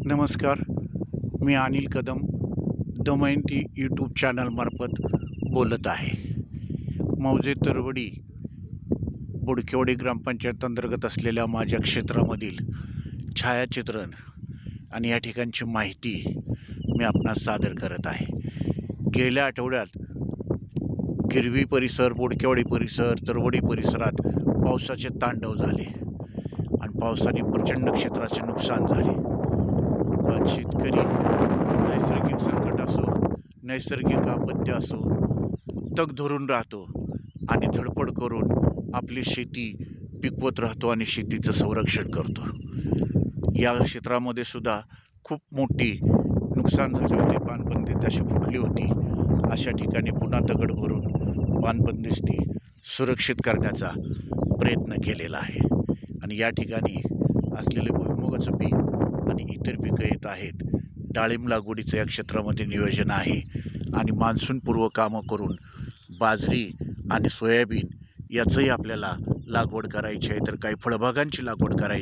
नमस्कार. मी अनिल कदम दमयंती यूट्यूब चॅनलमार्फत बोलत आहे. मौजे तरवडी बोडकेवाडी ग्रामपंचायत अंतर्गत असलेल्या माझ्या क्षेत्रामधील छायाचित्रण आणि या ठिकाणची माहिती मी आपणास सादर करत आहे. गेल्या आठवड्यात गिरवी परिसर, बोडकेवाडी परिसर, तरवडी परिसरात पावसाचे तांडव झाले आणि पावसाने प्रचंड क्षेत्राचे नुकसान झाले. पण शेतकरी नैसर्गिक संकट असो, नैसर्गिक आपत्ती असो, तग धरून राहतो आणि धडपड करून आपली शेती पिकवत राहतो आणि शेतीचं संरक्षण करतो. या क्षेत्रामध्ये सुद्धा खूप मोठी नुकसान झाले होते. पानबंदी तशी फुटली होती. अशा ठिकाणी पुन्हा दगड भरून पानबंदिस्ती सुरक्षित करण्याचा प्रयत्न केलेला आहे. आणि या ठिकाणी असलेले भुईमुगाचं पीक आणि इतर पिकं येत आहेत. डाळिंब लागवडीचं या क्षेत्रामध्ये नियोजन आहे आणि मान्सूनपूर्व कामं करून बाजरी आणि सोयाबीन याचंही आपल्याला लागवड करायची आहे. तर काही फळबागांची लागवड करायची